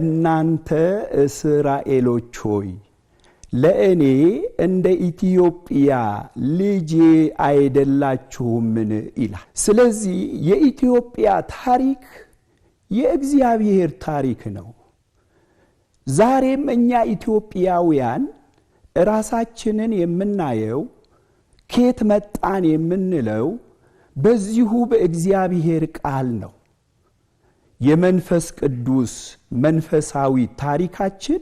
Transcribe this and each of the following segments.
እናንተ እስራኤሎች ሆይ ለእኔ እንደ ኢትዮጵያ ልጅ አይደላችሁምን ይላል። ስለዚህ የኢትዮጵያ ታሪክ የእግዚአብሔር ታሪክ ነው። ዛሬም እኛ ኢትዮጵያውያን ራሳችንን የምናየው ከየት መጣን የምንለው በዚሁ በእግዚአብሔር ቃል ነው። የመንፈስ ቅዱስ መንፈሳዊ ታሪካችን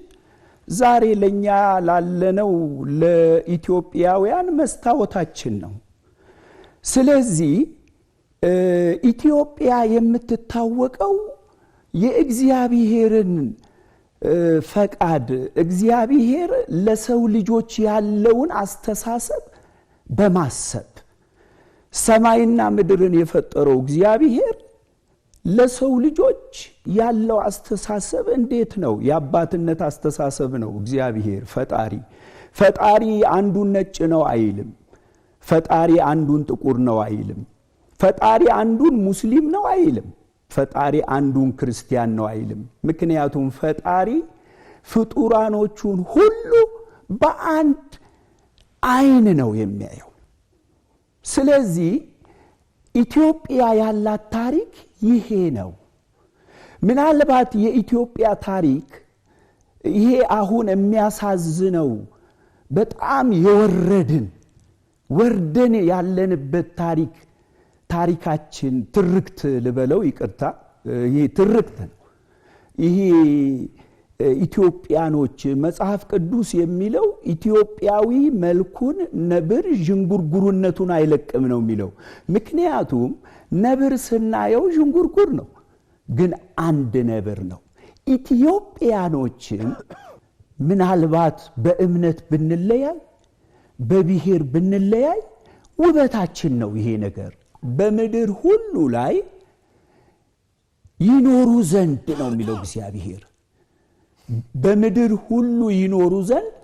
ዛሬ ለኛ ላለነው ለኢትዮጵያውያን መስታወታችን ነው። ስለዚህ ኢትዮጵያ የምትታወቀው የእግዚአብሔርን ፈቃድ እግዚአብሔር ለሰው ልጆች ያለውን አስተሳሰብ በማሰብ ሰማይና ምድርን የፈጠረው እግዚአብሔር ለሰው ልጆች ያለው አስተሳሰብ እንዴት ነው? የአባትነት አስተሳሰብ ነው። እግዚአብሔር ፈጣሪ አንዱን ነጭ ነው አይልም። ፈጣሪ አንዱን ጥቁር ነው አይልም። ፈጣሪ አንዱን ሙስሊም ነው አይልም። ፈጣሪ አንዱን ክርስቲያን ነው አይልም። ምክንያቱም ፈጣሪ ፍጡራኖቹን ሁሉ በአንድ አይን ነው የሚያየው። ስለዚህ ኢትዮጵያ ያላት ታሪክ ይሄ ነው። ምናልባት የኢትዮጵያ ታሪክ ይሄ አሁን የሚያሳዝነው በጣም ወርደን ያለንበት ታሪካችን ትርክት ልበለው ይቅርታ፣ ይሄ ትርክት ነው። ይሄ ኢትዮጵያኖች መጽሐፍ ቅዱስ የሚለው ኢትዮጵያዊ መልኩን ነብር ዥንጉርጉርነቱን አይለቅም ነው የሚለው። ምክንያቱም ነብር ስናየው ዥንጉርጉር ነው፣ ግን አንድ ነብር ነው። ኢትዮጵያኖችን ምናልባት በእምነት ብንለያይ በብሔር ብንለያይ ውበታችን ነው ይሄ ነገር። በምድር ሁሉ ላይ ይኖሩ ዘንድ ነው የሚለው እግዚአብሔር። በምድር ሁሉ ይኖሩ ዘንድ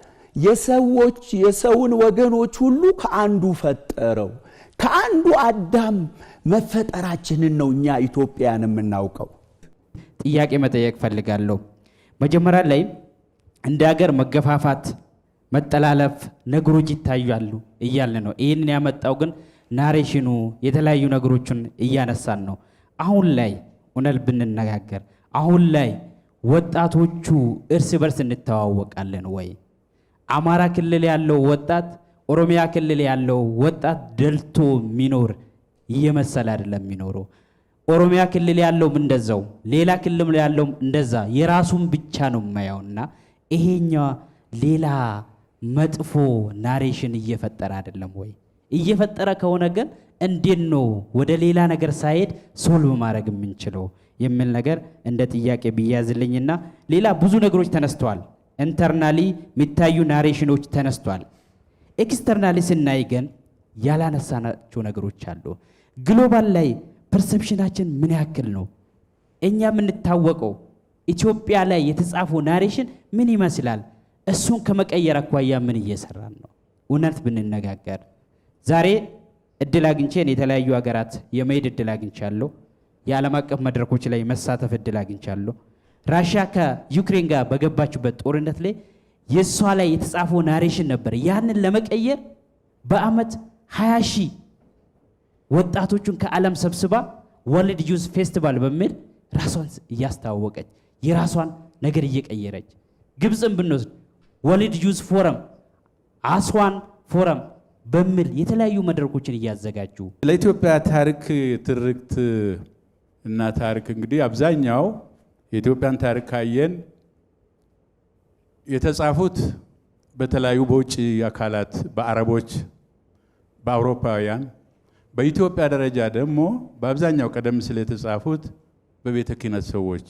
የሰውን ወገኖች ሁሉ ከአንዱ ፈጠረው። ከአንዱ አዳም መፈጠራችንን ነው እኛ ኢትዮጵያን የምናውቀው። ጥያቄ መጠየቅ ፈልጋለሁ። መጀመሪያ ላይ እንደ ሀገር መገፋፋት፣ መጠላለፍ ነገሮች ይታያሉ እያልን ነው። ይህንን ያመጣው ግን ናሬሽኑ የተለያዩ ነገሮችን እያነሳን ነው። አሁን ላይ እውነት ብንነጋገር አሁን ላይ ወጣቶቹ እርስ በርስ እንተዋወቃለን ወይ? አማራ ክልል ያለው ወጣት ኦሮሚያ ክልል ያለው ወጣት ደልቶ ሚኖር እየመሰለ አይደለም የሚኖረው። ኦሮሚያ ክልል ያለውም እንደዛው፣ ሌላ ክልል ያለውም እንደዛ የራሱን ብቻ ነው የማያውና ይሄኛው ሌላ መጥፎ ናሬሽን እየፈጠረ አይደለም ወይ? እየፈጠረ ከሆነ ግን እንዴት ነው ወደ ሌላ ነገር ሳይሄድ ሶልቭ ማድረግ የምንችለው የሚል ነገር እንደ ጥያቄ ቢያዝልኝና ሌላ ብዙ ነገሮች ተነስተዋል። ኢንተርናሊ የሚታዩ ናሬሽኖች ተነስተዋል። ኤክስተርናሊ ስናይ ግን ያላነሳናቸው ነገሮች አሉ። ግሎባል ላይ ፐርሰፕሽናችን ምን ያክል ነው? እኛ የምንታወቀው ኢትዮጵያ ላይ የተጻፈው ናሬሽን ምን ይመስላል? እሱን ከመቀየር አኳያ ምን እየሰራን ነው? እውነት ብንነጋገር ዛሬ እድል አግኝቼን የተለያዩ ሀገራት የመሄድ እድል አግኝቻለሁ። የዓለም አቀፍ መድረኮች ላይ መሳተፍ እድል አግኝቻለሁ። ራሽያ ከዩክሬን ጋር በገባችበት ጦርነት ላይ የሷ ላይ የተጻፈው ናሬሽን ነበር። ያንን ለመቀየር በአመት 20 ሺህ ወጣቶቹን ከዓለም ሰብስባ ወርልድ ዩዝ ፌስቲቫል በሚል ራሷን እያስተዋወቀች የራሷን ነገር እየቀየረች፣ ግብፅን ብንወስድ ወርልድ ዩዝ ፎረም፣ አስዋን ፎረም በሚል የተለያዩ መድረኮችን እያዘጋጁ ለኢትዮጵያ ታሪክ ትርክት እና ታሪክ እንግዲህ አብዛኛው የኢትዮጵያን ታሪክ ካየን የተጻፉት በተለያዩ በውጭ አካላት፣ በአረቦች፣ በአውሮፓውያን፣ በኢትዮጵያ ደረጃ ደግሞ በአብዛኛው ቀደም ሲል የተጻፉት በቤተ ክህነት ሰዎች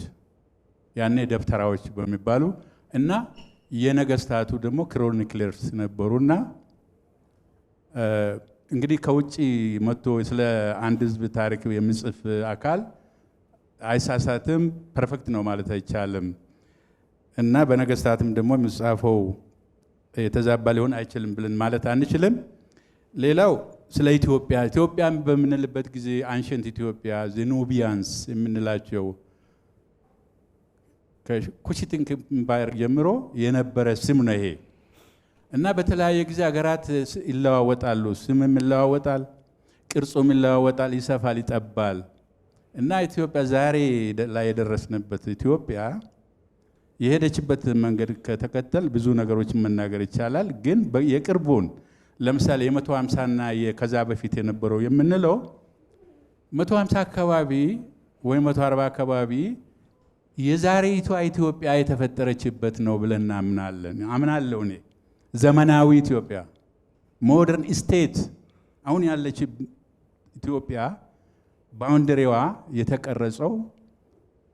ያኔ ደብተራዎች በሚባሉ እና የነገስታቱ ደግሞ ክሮኒክለርስ ነበሩና እንግዲህ ከውጭ መጥቶ ስለ አንድ ህዝብ ታሪክ የሚጽፍ አካል አይሳሳትም፣ ፐርፌክት ነው ማለት አይቻልም። እና በነገስታትም ደግሞ የሚጻፈው የተዛባ ሊሆን አይችልም ብለን ማለት አንችልም። ሌላው ስለ ኢትዮጵያን በምንልበት ጊዜ አንሸንት ኢትዮጵያ ዜኖቢያንስ የምንላቸው ከኩሽቲንግ ኢምፓየር ጀምሮ የነበረ ስም ነው ይሄ እና በተለያየ ጊዜ ሀገራት ይለዋወጣሉ፣ ስምም ይለዋወጣል፣ ቅርጹም ይለዋወጣል፣ ይሰፋል፣ ይጠባል እና ኢትዮጵያ ዛሬ ላይ የደረስንበት ኢትዮጵያ የሄደችበት መንገድ ከተከተል ብዙ ነገሮችን መናገር ይቻላል። ግን የቅርቡን ለምሳሌ የ150 እና ከዛ በፊት የነበረው የምንለው 150 አካባቢ ወይ 140 አካባቢ የዛሬይቷ ኢትዮጵያ የተፈጠረችበት ነው ብለን አምናለሁ እኔ። ዘመናዊ ኢትዮጵያ ሞደርን ስቴት አሁን ያለች ኢትዮጵያ ባውንደሪዋ የተቀረጸው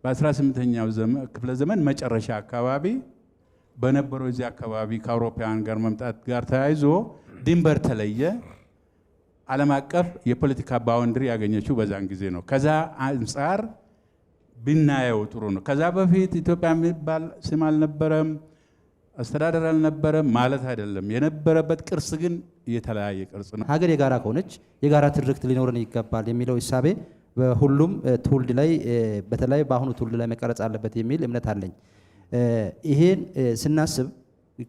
በ18ኛው ክፍለ ዘመን መጨረሻ አካባቢ በነበረው እዚህ አካባቢ ከአውሮፓውያን ጋር መምጣት ጋር ተያይዞ ድንበር ተለየ። ዓለም አቀፍ የፖለቲካ ባውንደሪ ያገኘችው በዛን ጊዜ ነው። ከዛ አንጻር ብናየው ጥሩ ነው። ከዛ በፊት ኢትዮጵያ የሚባል ስም አልነበረም፣ አስተዳደር አልነበረም ማለት አይደለም። የነበረበት ቅርስ ግን የተለያየ ቅርስ ነው። ሀገር የጋራ ከሆነች የጋራ ትርክት ሊኖረን ይገባል የሚለው ሂሳቤ በሁሉም ትውልድ ላይ በተለይ በአሁኑ ትውልድ ላይ መቀረጽ አለበት የሚል እምነት አለኝ። ይሄን ስናስብ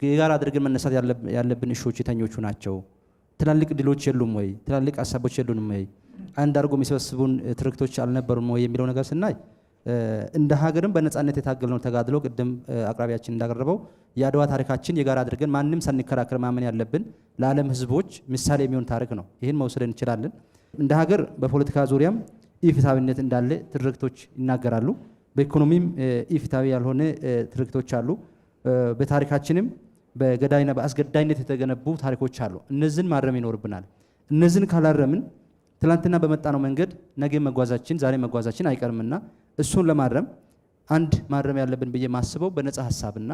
የጋራ አድርገን መነሳት ያለብን እሾች የተኞቹ ናቸው። ትላልቅ ድሎች የሉም ወይ? ትላልቅ ሀሳቦች የሉንም ወይ? አንድ አድርጎ የሚሰበስቡን ትርክቶች አልነበሩም ወይ የሚለው ነገር ስናይ እንደ ሀገርም በነፃነት የታገልነው ተጋድሎ ቅድም አቅራቢያችን እንዳቀረበው የአድዋ ታሪካችን የጋራ አድርገን ማንም ሳንከራከር ማመን ያለብን ለዓለም ሕዝቦች ምሳሌ የሚሆን ታሪክ ነው። ይህን መውሰድ እንችላለን። እንደ ሀገር በፖለቲካ ዙሪያም ኢፍትሐዊነት እንዳለ ትርክቶች ይናገራሉ። በኢኮኖሚም ኢፍትሐዊ ያልሆነ ትርክቶች አሉ። በታሪካችንም በገዳይና በአስገዳይነት የተገነቡ ታሪኮች አሉ። እነዚህን ማረም ይኖርብናል። እነዚህን ካላረምን ትላንትና በመጣነው መንገድ ነገ መጓዛችን ዛሬ መጓዛችን አይቀርምና እሱን ለማረም አንድ ማረም ያለብን ብዬ ማስበው በነፃ ሀሳብና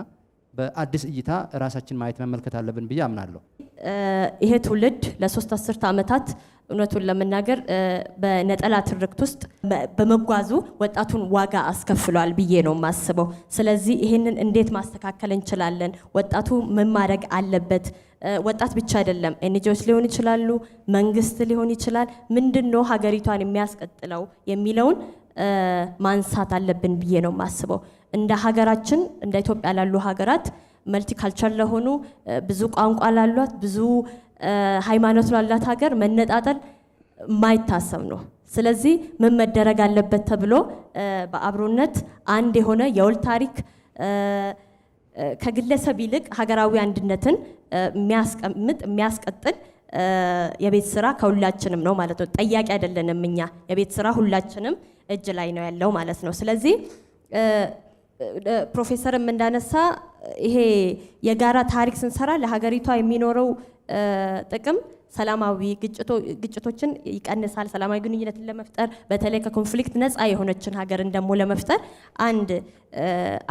በአዲስ እይታ ራሳችን ማየት መመልከት አለብን ብዬ አምናለሁ። ይሄ ትውልድ ለ3 አስርት ዓመታት እውነቱን ለመናገር በነጠላ ትርክት ውስጥ በመጓዙ ወጣቱን ዋጋ አስከፍሏል ብዬ ነው የማስበው። ስለዚህ ይሄንን እንዴት ማስተካከል እንችላለን? ወጣቱ ምን ማድረግ አለበት? ወጣት ብቻ አይደለም፣ ኤንጂኦስ ሊሆን ይችላሉ፣ መንግስት ሊሆን ይችላል። ምንድነው ሀገሪቷን የሚያስቀጥለው የሚለውን ማንሳት አለብን ብዬ ነው የማስበው። እንደ ሀገራችን እንደ ኢትዮጵያ ላሉ ሀገራት መልቲካልቸር ለሆኑ ብዙ ቋንቋ ላሏት ብዙ ሃይማኖት ላላት ሀገር መነጣጠል ማይታሰብ ነው። ስለዚህ ምን መደረግ አለበት ተብሎ በአብሮነት አንድ የሆነ የወል ታሪክ ከግለሰብ ይልቅ ሀገራዊ አንድነትን የሚያስቀጥል የቤት ስራ ከሁላችንም ነው ማለት ነው። ጠያቂ አይደለንም እኛ። የቤት ስራ ሁላችንም እጅ ላይ ነው ያለው ማለት ነው። ስለዚህ ፕሮፌሰርም እንዳነሳ ይሄ የጋራ ታሪክ ስንሰራ ለሀገሪቷ የሚኖረው ጥቅም ሰላማዊ ግጭቶችን ይቀንሳል። ሰላማዊ ግንኙነትን ለመፍጠር በተለይ ከኮንፍሊክት ነፃ የሆነችን ሀገርን ደግሞ ለመፍጠር አንድ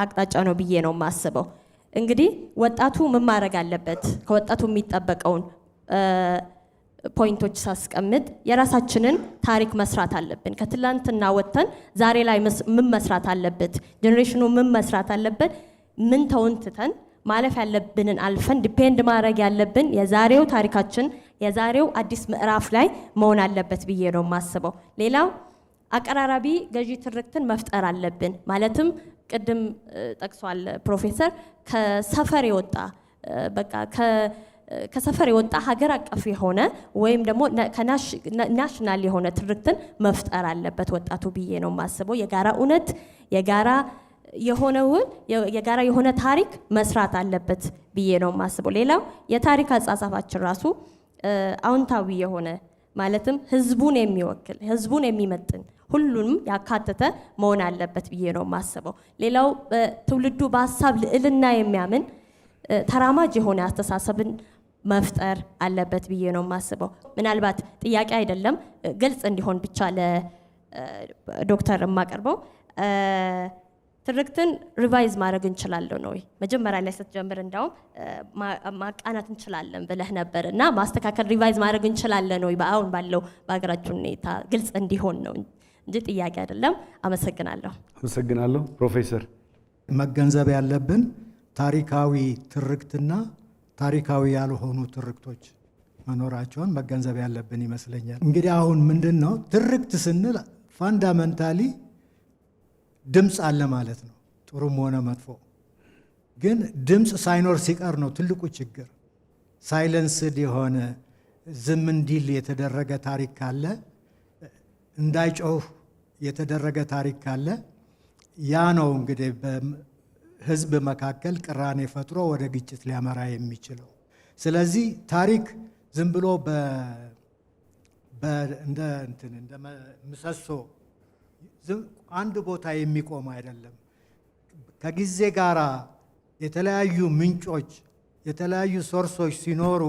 አቅጣጫ ነው ብዬ ነው የማስበው። እንግዲህ ወጣቱ ምን ማድረግ አለበት? ከወጣቱ የሚጠበቀውን ፖይንቶች ሳስቀምጥ የራሳችንን ታሪክ መስራት አለብን። ከትላንትና ወጥተን ዛሬ ላይ ምን መስራት አለበት? ጄኔሬሽኑ ምን መስራት አለበት? ምን ተውንትተን ማለፍ ያለብንን አልፈን ዲፔንድ ማድረግ ያለብን የዛሬው ታሪካችን የዛሬው አዲስ ምዕራፍ ላይ መሆን አለበት ብዬ ነው የማስበው። ሌላው አቀራራቢ ገዢ ትርክትን መፍጠር አለብን። ማለትም ቅድም ጠቅሷል ፕሮፌሰር፣ ከሰፈር የወጣ በቃ ከሰፈር የወጣ ሀገር አቀፍ የሆነ ወይም ደግሞ ናሽናል የሆነ ትርክትን መፍጠር አለበት ወጣቱ ብዬ ነው የማስበው። የጋራ እውነት የጋራ የሆነ ታሪክ መስራት አለበት ብዬ ነው የማስበው። ሌላው የታሪክ አጻጻፋችን ራሱ አዎንታዊ የሆነ ማለትም ህዝቡን የሚወክል ህዝቡን የሚመጥን ሁሉንም ያካተተ መሆን አለበት ብዬ ነው የማስበው። ሌላው ትውልዱ በሀሳብ ልዕልና የሚያምን ተራማጅ የሆነ አስተሳሰብን መፍጠር አለበት ብዬ ነው የማስበው። ምናልባት ጥያቄ አይደለም ግልጽ እንዲሆን ብቻ ለዶክተር የማቀርበው ትርክትን ሪቫይዝ ማድረግ እንችላለን ነው ወይ? መጀመሪያ ላይ ስትጀምር እንዳውም ማቃናት እንችላለን ብለህ ነበር እና ማስተካከል ሪቫይዝ ማድረግ እንችላለን ወይ በአሁን ባለው በሀገራችን ሁኔታ ግልጽ እንዲሆን ነው እንጂ ጥያቄ አይደለም። አመሰግናለሁ። አመሰግናለሁ። ፕሮፌሰር መገንዘብ ያለብን ታሪካዊ ትርክትና ታሪካዊ ያልሆኑ ትርክቶች መኖራቸውን መገንዘብ ያለብን ይመስለኛል። እንግዲህ አሁን ምንድነው ትርክት ስንል ፋንዳመንታሊ ድምፅ አለ ማለት ነው። ጥሩም ሆነ መጥፎ። ግን ድምፅ ሳይኖር ሲቀር ነው ትልቁ ችግር። ሳይለንስድ የሆነ ዝም እንዲል የተደረገ ታሪክ ካለ፣ እንዳይጮህ የተደረገ ታሪክ ካለ ያ ነው እንግዲህ በህዝብ መካከል ቅራኔ ፈጥሮ ወደ ግጭት ሊያመራ የሚችለው። ስለዚህ ታሪክ ዝም ብሎ እንደ ምሰሶ አንድ ቦታ የሚቆም አይደለም። ከጊዜ ጋር የተለያዩ ምንጮች የተለያዩ ሶርሶች ሲኖሩ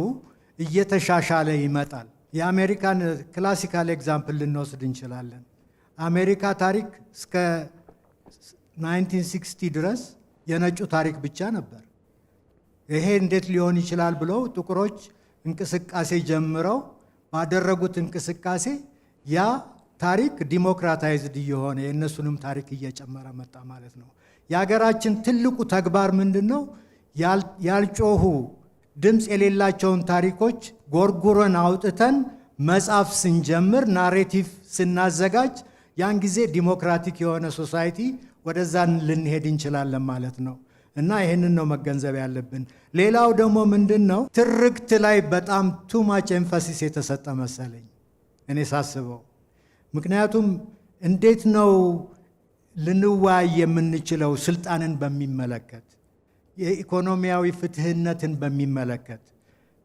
እየተሻሻለ ይመጣል። የአሜሪካን ክላሲካል ኤግዛምፕል ልንወስድ እንችላለን። አሜሪካ ታሪክ እስከ 1960 ድረስ የነጩ ታሪክ ብቻ ነበር። ይሄ እንዴት ሊሆን ይችላል ብለው ጥቁሮች እንቅስቃሴ ጀምረው ባደረጉት እንቅስቃሴ ያ ታሪክ ዲሞክራታይዝድ እየሆነ የእነሱንም ታሪክ እየጨመረ መጣ ማለት ነው። የሀገራችን ትልቁ ተግባር ምንድን ነው? ያልጮሁ ድምፅ የሌላቸውን ታሪኮች ጎርጉረን አውጥተን መጻፍ ስንጀምር፣ ናሬቲቭ ስናዘጋጅ፣ ያን ጊዜ ዲሞክራቲክ የሆነ ሶሳይቲ ወደዛ ልንሄድ እንችላለን ማለት ነው። እና ይህንን ነው መገንዘብ ያለብን። ሌላው ደግሞ ምንድን ነው ትርክት ላይ በጣም ቱማች ኤምፋሲስ የተሰጠ መሰለኝ እኔ ሳስበው። ምክንያቱም እንዴት ነው ልንወያይ የምንችለው ስልጣንን በሚመለከት፣ የኢኮኖሚያዊ ፍትህነትን በሚመለከት፣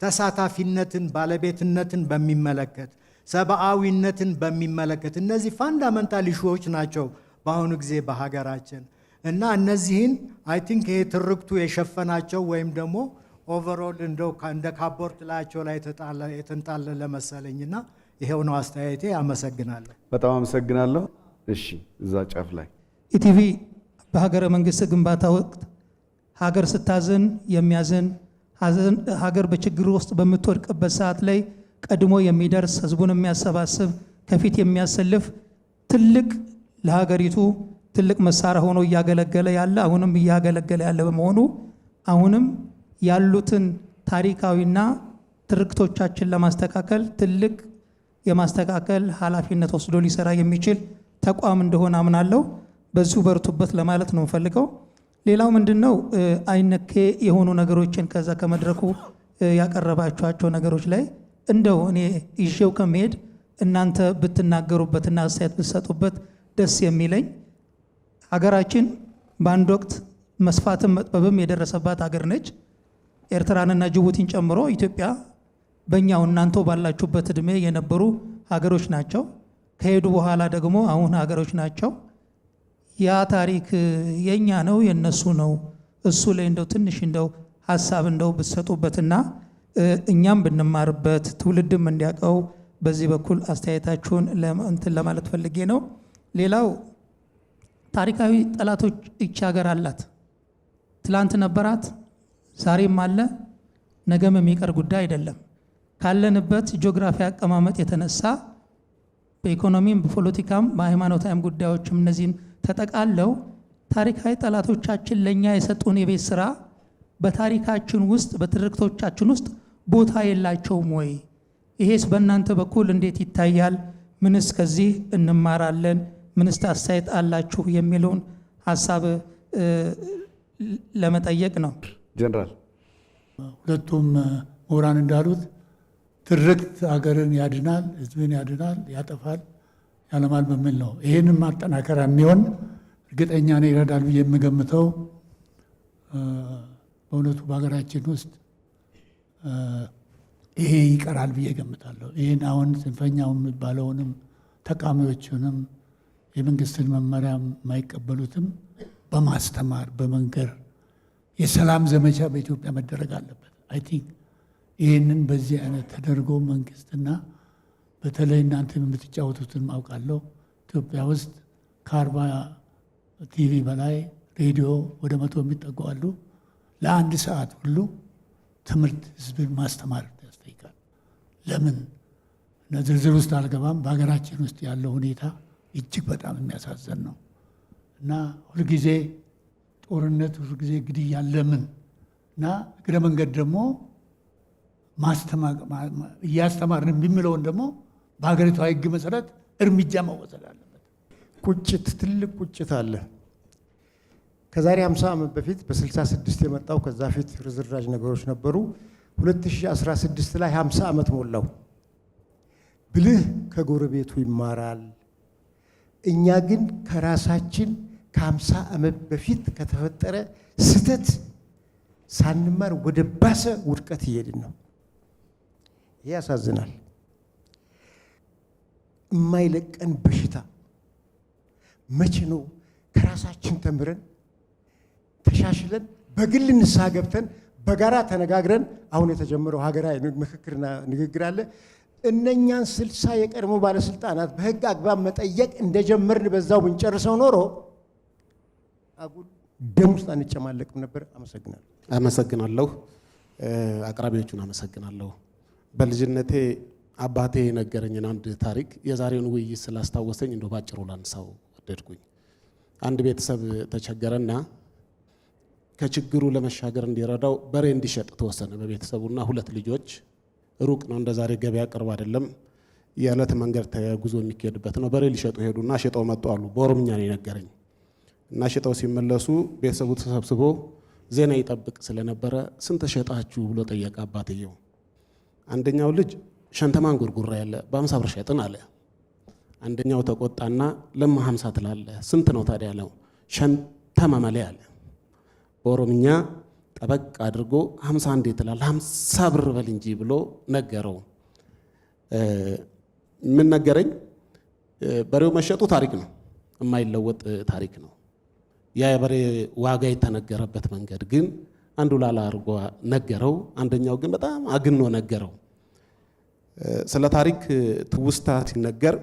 ተሳታፊነትን፣ ባለቤትነትን በሚመለከት፣ ሰብአዊነትን በሚመለከት እነዚህ ፋንዳመንታል ኢሹዎች ናቸው በአሁኑ ጊዜ በሀገራችን። እና እነዚህን አይ ቲንክ ይሄ ትርክቱ የሸፈናቸው ወይም ደግሞ ኦቨርኦል እንደው እንደ ካፖርት ላያቸው ላይ የተንጣለለ መሰለኝና ይሄው ነው አስተያየቴ። አመሰግናለሁ። በጣም አመሰግናለሁ። እሺ፣ እዛ ጫፍ ላይ ኢቲቪ በሀገረ መንግስት ግንባታ ወቅት ሀገር ስታዝን የሚያዝን ሀገር በችግር ውስጥ በምትወድቅበት ሰዓት ላይ ቀድሞ የሚደርስ ህዝቡን የሚያሰባስብ ከፊት የሚያሰልፍ ትልቅ ለሀገሪቱ ትልቅ መሳሪያ ሆኖ እያገለገለ ያለ አሁንም እያገለገለ ያለ በመሆኑ አሁንም ያሉትን ታሪካዊና ትርክቶቻችን ለማስተካከል ትልቅ የማስተካከል ኃላፊነት ወስዶ ሊሰራ የሚችል ተቋም እንደሆነ አምናለሁ። በዚሁ በርቱበት ለማለት ነው የምፈልገው። ሌላው ምንድነው አይነኬ የሆኑ ነገሮችን ከዛ ከመድረኩ ያቀረባችኋቸው ነገሮች ላይ እንደው እኔ ይዤው ከመሄድ እናንተ ብትናገሩበትና አስተያየት ብትሰጡበት ደስ የሚለኝ ሀገራችን በአንድ ወቅት መስፋትም መጥበብም የደረሰባት ሀገር ነች። ኤርትራንና ጅቡቲን ጨምሮ ኢትዮጵያ በእኛው እናንተው ባላችሁበት እድሜ የነበሩ ሀገሮች ናቸው። ከሄዱ በኋላ ደግሞ አሁን ሀገሮች ናቸው። ያ ታሪክ የኛ ነው የነሱ ነው። እሱ ላይ እንደው ትንሽ እንደው ሀሳብ እንደው ብትሰጡበትና እኛም ብንማርበት ትውልድም እንዲያውቀው በዚህ በኩል አስተያየታችሁን እንትን ለማለት ፈልጌ ነው። ሌላው ታሪካዊ ጠላቶች ይቺ ሀገር አላት። ትላንት ነበራት፣ ዛሬም አለ፣ ነገም የሚቀር ጉዳይ አይደለም። ካለንበት ጂኦግራፊ አቀማመጥ የተነሳ በኢኮኖሚም በፖለቲካም በሃይማኖታዊም ጉዳዮችም እነዚህን ተጠቃለው ታሪካዊ ጠላቶቻችን ለኛ የሰጡን የቤት ስራ በታሪካችን ውስጥ በትርክቶቻችን ውስጥ ቦታ የላቸውም ወይ? ይሄስ በእናንተ በኩል እንዴት ይታያል? ምንስ ከዚህ እንማራለን? ምንስ አስተያየት አላችሁ? የሚለውን ሀሳብ ለመጠየቅ ነው። ጀነራል ሁለቱም ምሁራን እንዳሉት ትርክት ሀገርን ያድናል፣ ህዝብን ያድናል፣ ያጠፋል፣ ያለማል በሚል ነው። ይህንን ማጠናከሪያ የሚሆን እርግጠኛ ነው ይረዳል ብዬ የምገምተው በእውነቱ በሀገራችን ውስጥ ይሄ ይቀራል ብዬ ገምታለሁ። ይህን አሁን ጽንፈኛው የሚባለውንም ተቃዋሚዎቹንም የመንግስትን መመሪያ የማይቀበሉትም በማስተማር በመንገር የሰላም ዘመቻ በኢትዮጵያ መደረግ አለበት። አይ ቲንክ ይህንን በዚህ አይነት ተደርጎ መንግስትና በተለይ እናንተ የምትጫወቱትን ማውቃለሁ ኢትዮጵያ ውስጥ ከ40 ቲቪ በላይ ሬዲዮ ወደ 100 የሚጠጉ አሉ። ለአንድ ሰዓት ሁሉ ትምህርት ህዝብን ማስተማር ያስጠይቃል። ለምን ዝርዝር ውስጥ አልገባም። በሀገራችን ውስጥ ያለው ሁኔታ እጅግ በጣም የሚያሳዝን ነው እና ሁልጊዜ ጦርነት፣ ሁልጊዜ ግድያ ለምን እና እግረ መንገድ ደግሞ እያስተማርን የሚለውን ደግሞ በሀገሪቷ ህግ መሰረት እርምጃ መወሰድ አለበት። ቁጭት፣ ትልቅ ቁጭት አለ። ከዛሬ 50 ዓመት በፊት በ66 የመጣው ከዛ ፊት ርዝራዥ ነገሮች ነበሩ። 2016 ላይ 50 ዓመት ሞላው። ብልህ ከጎረቤቱ ይማራል። እኛ ግን ከራሳችን ከ50 ዓመት በፊት ከተፈጠረ ስህተት ሳንማር ወደ ባሰ ውድቀት እየሄድን ነው። ይህ ያሳዝናል። የማይለቀን በሽታ መቼ ነው ከራሳችን ተምረን ተሻሽለን በግል ንስሐ ገብተን በጋራ ተነጋግረን አሁን የተጀመረው ሀገራዊ ምክክርና ንግግር አለ። እነኛን 60 የቀድሞ ባለስልጣናት በህግ አግባብ መጠየቅ እንደጀመርን በዛው ብንጨርሰው ኖሮ አጉል ደም ውስጥ አንጨማለቅም ነበር። አመሰግናለሁ። አቅራቢዎቹን አመሰግናለሁ። በልጅነቴ አባቴ የነገረኝን አንድ ታሪክ የዛሬውን ውይይት ስላስታወሰኝ እንደው ባጭሩ ላንሳው ወደድኩኝ። አንድ ቤተሰብ ተቸገረና ከችግሩ ለመሻገር እንዲረዳው በሬ እንዲሸጥ ተወሰነ በቤተሰቡና 2 ልጆች። ሩቅ ነው፣ እንደ ዛሬ ገበያ ቅርብ አይደለም። የዕለት መንገድ ተጉዞ የሚካሄድበት ነው። በሬ ሊሸጡ ሄዱና ሽጠው መጡ አሉ። በኦሮምኛ ነው የነገረኝ። እና ሽጠው ሲመለሱ ቤተሰቡ ተሰብስቦ ዜና ይጠብቅ ስለነበረ ስንት ሸጣችሁ ብሎ ጠየቀ አባትየው። አንደኛው ልጅ ሸንተማን ጉርጉራ ያለ በ50 ብር ሸጥን አለ። አንደኛው ተቆጣና ለማ 50 ትላለ ስንት ነው ታዲያ አለው። ሸንተማ መለ አለ። በኦሮምኛ ጠበቅ አድርጎ 50 እንዴት ትላለ 50 ብር በል እንጂ ብሎ ነገረው። ምን ነገረኝ? በሬው መሸጡ ታሪክ ነው፣ የማይለወጥ ታሪክ ነው። ያ የበሬ ዋጋ የተነገረበት መንገድ ግን አንዱ ላላ አድርጎ ነገረው፣ አንደኛው ግን በጣም አግኖ ነገረው። ስለ ታሪክ ትውስታ ሲነገር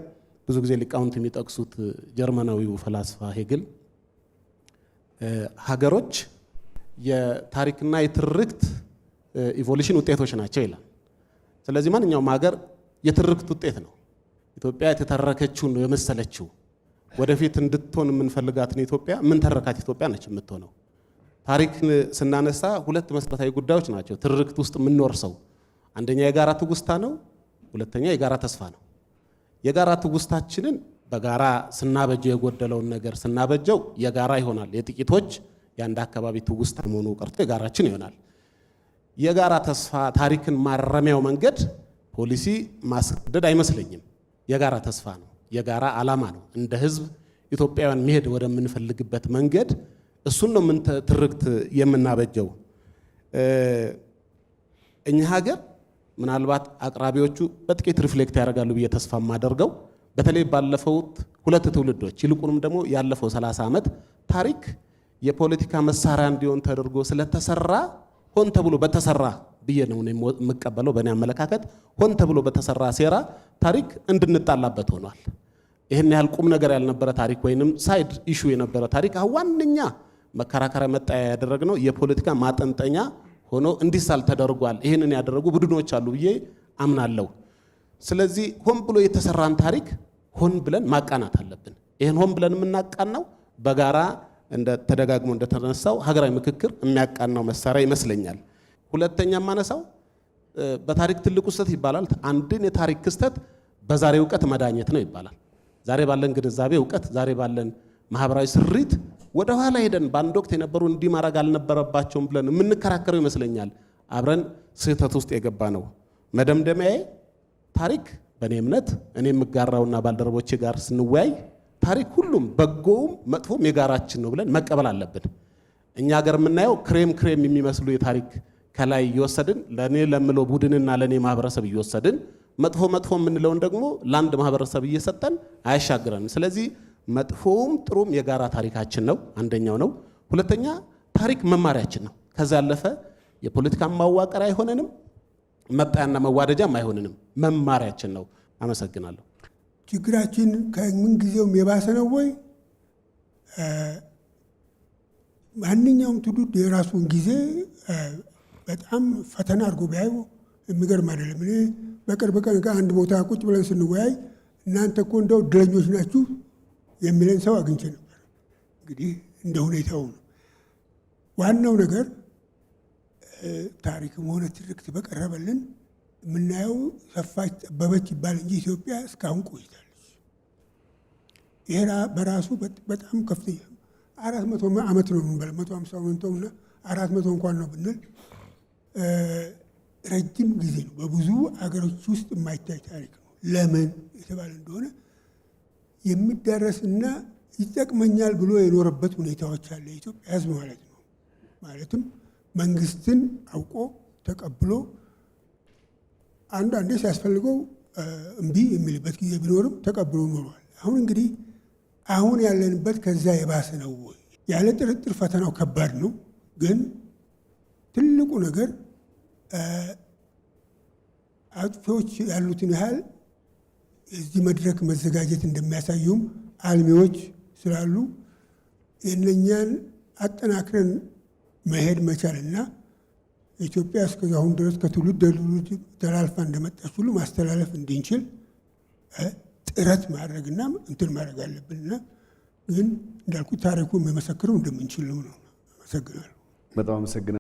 ብዙ ጊዜ ሊቃውንት የሚጠቅሱት ጀርመናዊው ፈላስፋ ሄግል ሀገሮች የታሪክና የትርክት ኢቮሉሽን ውጤቶች ናቸው ይላል። ስለዚህ ማንኛውም ሀገር የትርክት ውጤት ነው። ኢትዮጵያ የተተረከችውን ነው የመሰለችው። ወደፊት እንድትሆን የምንፈልጋትን ኢትዮጵያ ምን ተረካት ኢትዮጵያ ነች የምትሆነው። ታሪክን ስናነሳ 2 መሰረታዊ ጉዳዮች ናቸው ትርክት ውስጥ የምንኖር ሰው። አንደኛ የጋራ ትውስታ ነው፣ ሁለተኛ የጋራ ተስፋ ነው። የጋራ ትውስታችንን በጋራ ስናበጀው የጎደለውን ነገር ስናበጀው የጋራ ይሆናል። የጥቂቶች የአንድ አካባቢ ትውስታ መሆኑ ቀርቶ የጋራችን ይሆናል። የጋራ ተስፋ ታሪክን ማረሚያው መንገድ ፖሊሲ ማስገደድ አይመስለኝም። የጋራ ተስፋ ነው፣ የጋራ ዓላማ ነው። እንደ ህዝብ ኢትዮጵያውያን መሄድ ወደምንፈልግበት መንገድ እሱን ነው ምን ትርክት የምናበጀው። እኛ ሀገር ምናልባት አቅራቢዎቹ በጥቂት ሪፍሌክት ያደርጋሉ ብዬ ተስፋ የማደርገው በተለይ ባለፈው 2 ትውልዶች ይልቁንም ደግሞ ያለፈው 30 ዓመት ታሪክ የፖለቲካ መሳሪያ እንዲሆን ተደርጎ ስለተሰራ ሆን ተብሎ በተሰራ ብዬ ነው የምቀበለው። በእኔ አመለካከት ሆን ተብሎ በተሰራ ሴራ ታሪክ እንድንጣላበት ሆኗል። ይህን ያህል ቁም ነገር ያልነበረ ታሪክ ወይንም ሳይድ ኢሹ የነበረ ታሪክ ዋነኛ መከራከሪያ መጣያ ያደረግነው የፖለቲካ ማጠንጠኛ ሆኖ እንዲሳል ተደርጓል። ይህንን ያደረጉ ቡድኖች አሉ ብዬ አምናለሁ። ስለዚህ ሆን ብሎ የተሰራን ታሪክ ሆን ብለን ማቃናት አለብን። ይህን ሆን ብለን የምናቃናው በጋራ ተደጋግሞ እንደተነሳው ሀገራዊ ምክክር የሚያቃናው መሳሪያ ይመስለኛል። ሁለተኛ ማነሳው በታሪክ ትልቁ ክስተት ይባላል። አንድን የታሪክ ክስተት በዛሬ እውቀት መዳኘት ነው ይባላል። ዛሬ ባለን ግንዛቤ እውቀት፣ ዛሬ ባለን ማህበራዊ ስሪት ወደ ኋላ ሄደን በአንድ ወቅት የነበሩ እንዲህ ማድረግ አልነበረባቸውም ብለን የምንከራከረው ይመስለኛል። አብረን ስህተት ውስጥ የገባ ነው። መደምደሚያዬ ታሪክ በእኔ እምነት እኔ የምጋራውና ባልደረቦቼ ጋር ስንወያይ ታሪክ ሁሉም በጎውም መጥፎም የጋራችን ነው ብለን መቀበል አለብን። እኛ ሀገር የምናየው ክሬም የሚመስሉ የታሪክ ከላይ እየወሰድን ለእኔ ለምለው ቡድንና ለእኔ ማህበረሰብ እየወሰድን መጥፎ የምንለውን ደግሞ ለአንድ ማህበረሰብ እየሰጠን አያሻግረንም። ስለዚህ መጥፎውም ጥሩም የጋራ ታሪካችን ነው፣ አንደኛው ነው። ሁለተኛ ታሪክ መማሪያችን ነው። ከዛ ያለፈ የፖለቲካ ማዋቀር አይሆነንም፣ መጣያና መዋደጃም አይሆነንም፣ መማሪያችን ነው። አመሰግናለሁ። ችግራችን ከምን ጊዜውም የባሰ ነው ወይ? ማንኛውም ትውልድ የራሱን ጊዜ በጣም ፈተና አድርጎ ቢያዩ የሚገርም አይደለም። እኔ በቅርብ ቀን ከአንድ ቦታ ቁጭ ብለን ስንወያይ እናንተ እኮ እንደው እድለኞች ናችሁ የሚለን ሰው አግኝቼ ነበር። እንግዲህ እንደ ሁኔታው ነው። ዋናው ነገር ታሪክም ሆነ ትርክት በቀረበልን የምናየው ሰፋች ጠበበች ይባል እንጂ ኢትዮጵያ እስካሁን ቆይታለች። ይሄ በራሱ በጣም ከፍተኛ 400 ዓመት ነው የምንበለው 150 መንተውና 400 እንኳን ነው ብንል ረጅም ጊዜ ነው። በብዙ አገሮች ውስጥ የማይታይ ታሪክ ነው። ለምን የተባለ እንደሆነ የሚዳረስና ይጠቅመኛል ብሎ የኖረበት ሁኔታዎች አለ የኢትዮጵያ ሕዝብ ማለት ነው። ማለትም መንግስትን አውቆ ተቀብሎ አንዳንዴ ሲያስፈልገው እምቢ የሚልበት ጊዜ ቢኖርም ተቀብሎ ኖሯል። አሁን እንግዲህ አሁን ያለንበት ከዛ የባሰ ነው ወይ? ያለ ጥርጥር ፈተናው ከባድ ነው። ግን ትልቁ ነገር አጥፊዎች ያሉትን ያህል የዚህ መድረክ መዘጋጀት እንደሚያሳዩም አልሚዎች ስላሉ የእነኛን አጠናክረን መሄድ መቻልና ኢትዮጵያ እስከዛሁን ድረስ ከትውልድ ትውልድ ተላልፋ እንደመጣች ሁሉ ማስተላለፍ እንድንችል ጥረት ማድረግና እንትን ማድረግ አለብንና ግን እንዳልኩት ታሪኩ የሚመሰክረው እንደምንችል ነው። አመሰግናለሁ። በጣም አመሰግናለሁ።